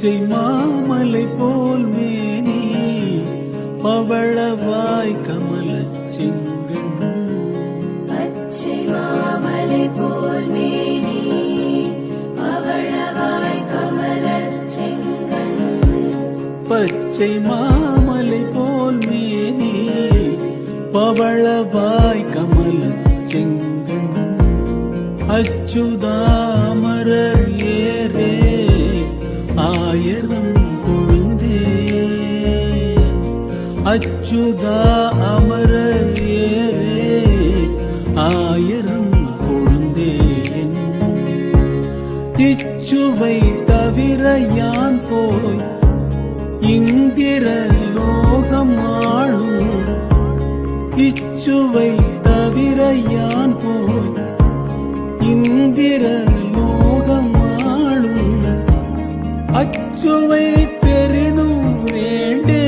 பச்சை மாமலை போல் மேனி பவளவாய் கமலச் செங்கண். பச்சை மாமலை போல் மேனி பவளவாய் கமலச் செங்கண். பச்சை மாமலை போல் மேனி பவளவாய் கமலச் செங்கண். அச்சுதாமரர் ஏரே ஆயிரம் கொழுந்தே. அச்சுதா அமரர் ஏரே ஆயிரம் கொழுந்தேன். இச்சுவை தவிர யான் போய் இந்திர லோகம் ஆளும். இச்சுவை தவிர யான் போய் இந்திர லோகம் ஆளும். அச்சுவை பெரினும் வேண்டே.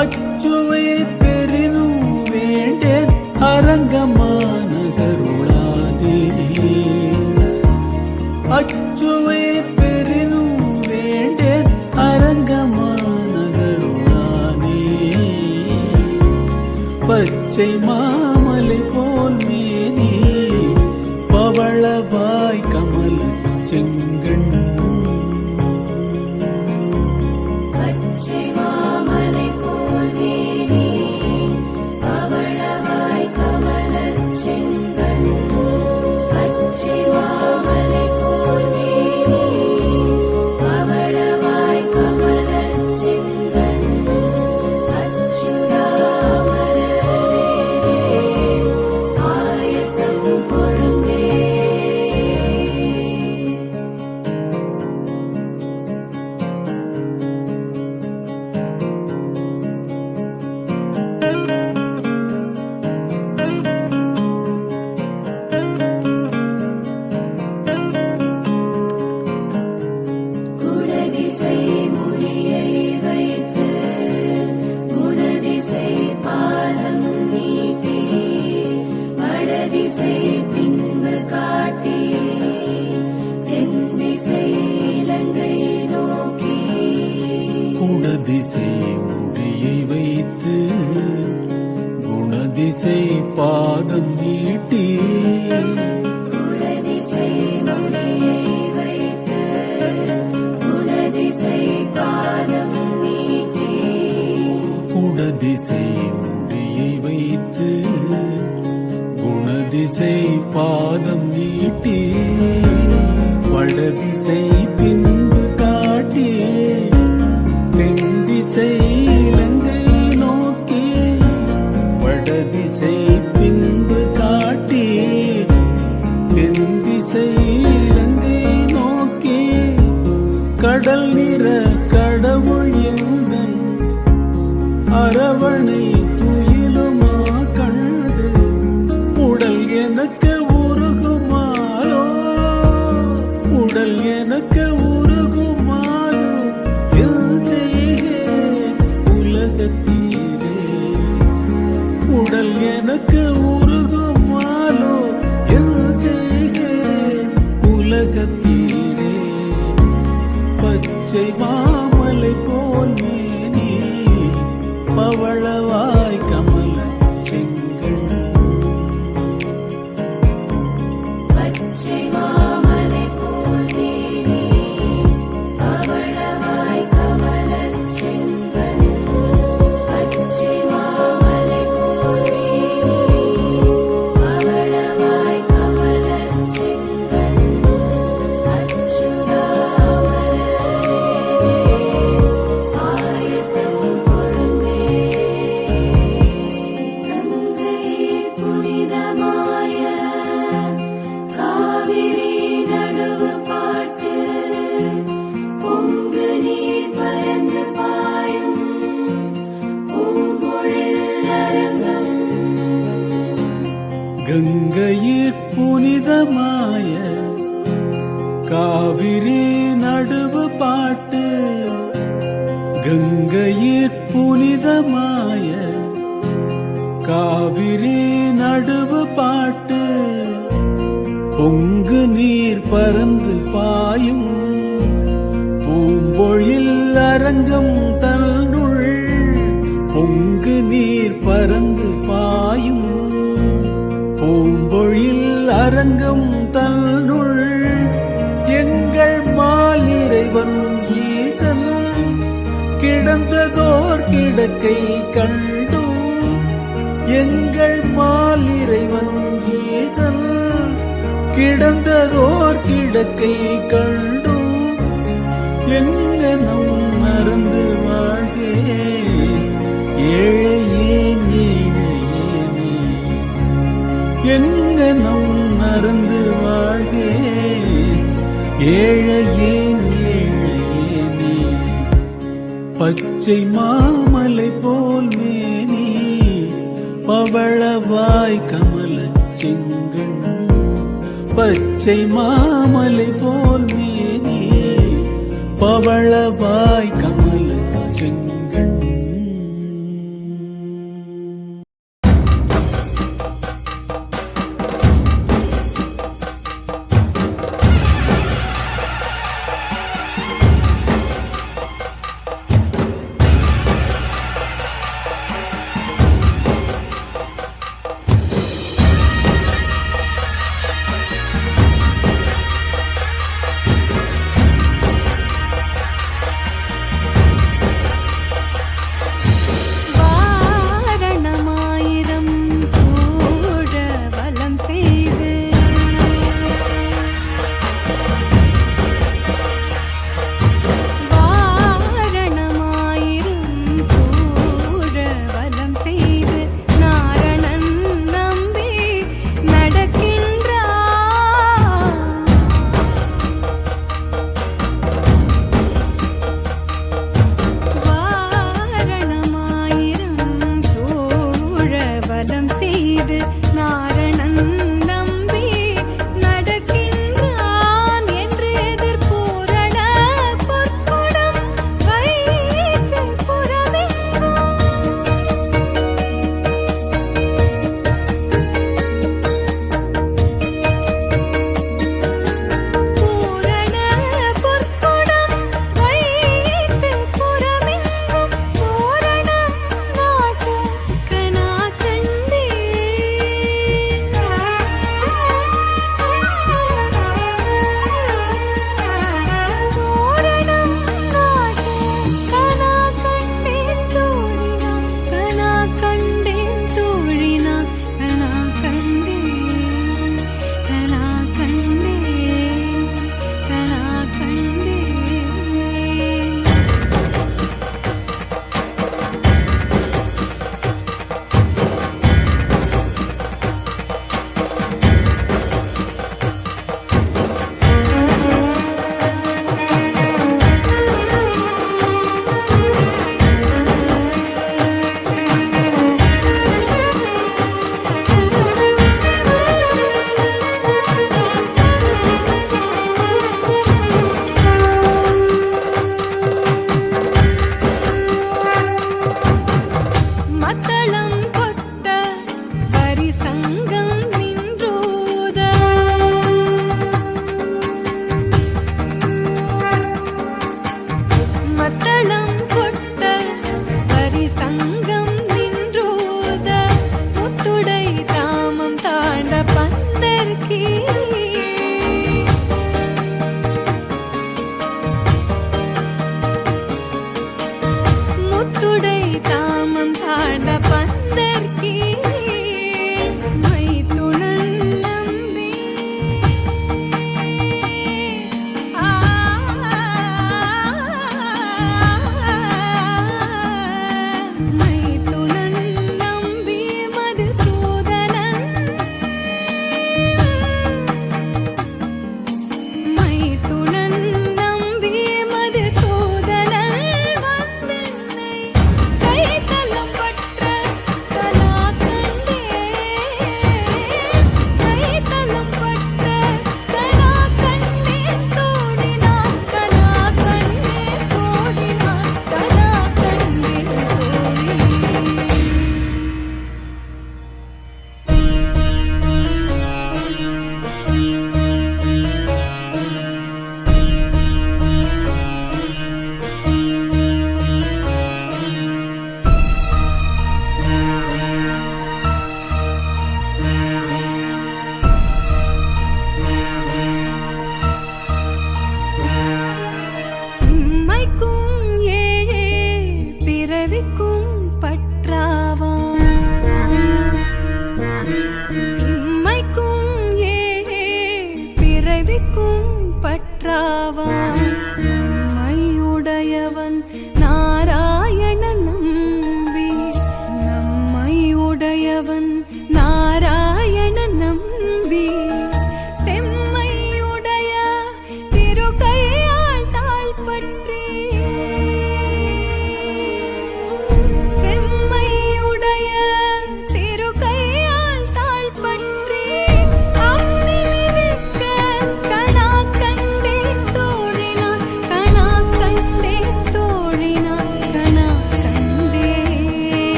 அச்சுவை பெரினும் வேண்டேன் அரங்கமான கருளாதே. அச்சுவை பெரினும் வேண்டேன் அரங்கமான கருளானே. பச்சை மாமலை போல் மேனி பவளவாய் கமலச் செங்கண். பச்சை மாமலை போல் மேனி பவளவாய் கமலச் செங்கண். பச்சை மாமலை போல் மேனி பவளவாய் கமலச் செங்கண். அச்சுதாமரரே ஆயத்தம் கொழுந்தே. குடதிசை முடியை வைத்து குணதிசை பாலம் நீட்டி வடதிசை பின்பு காட்டி தென்திசை இலங்கை நோக்கி. குடதிசை முடியை வைத்து குணதிசை பாதம் நீட்டி. குடதிசை முடியை வைத்து குணதிசை பாதம் நீட்டி. குடதிசை முடியை வைத்து குணதிசை பாதம் நீட்டி. வடதிசை பின்பு காட்டி தென்திசை இலங்கை நோக்கி. வடதிசை பின்பு காட்டி தென்திசை இலங்கை நோக்கி. கடல் நிற கடவுள் எந்தன் அரவணை துயிலுமா கண்டு. உடல் எனக்கு உருகுமாலோ உடல் எனக்கு உருகுமாலோ எல் செய்கே உலகத்தீரே. உடல் எனக்கு உருகுமாலோ எல் செய்கே உலகத்தீரே. பச்சை மாமலை போல் மேனி பவளவாய் கமலச் செங்கண். பச்சை மாமலை போல் மேனி பவளவாய் கமலச் செங்கண். பச்சை மாமலை போல் மேனி பவளவாய் கமலச் செங்கண். அச்சுதாமரரே ஆயத்தம் கொழுந்தே. கங்கை புனிதமாய காவிரி நடுவு பாட்டு பொங்கு நீர் பரந்து பாயும் பூம்பொழில் அரங்கம். கங்கையிற் புனிதமாய காவிரி நடுவு பாட்டு. கங்கையிற் புனிதமாய காவிரி நடுவு பாட்டு பொங்கு நீர் பறந்து பாயும் பூம்பொழில் அரங்கம் தன்னுள் பொங்கு நீர் பறந்து பாயும் பூம்பொழில் அரங்கம் தன்னுள் எங்கள் மாலிறைவன் ஈசன் கிடந்ததோர் கிடக்கை கண்டும் எங்கள் மாலிறைவன் ஈசன் கிடந்ததோர் கிடக்கை கண்டும் எங்கனம் மறந்து வாழ்வே ஏழையேன் ஏழையேனே எங்கனம் மறந்து வாழ்வே ஏழையேன் ஏழையேனே பச்சை மாமலை போல் மேனி பவளவாய் கமலச் செங்கண் பச்சை மாமலை போல் மேனி பவளவாய் கமலச் செங்கண் பந்தர்கீ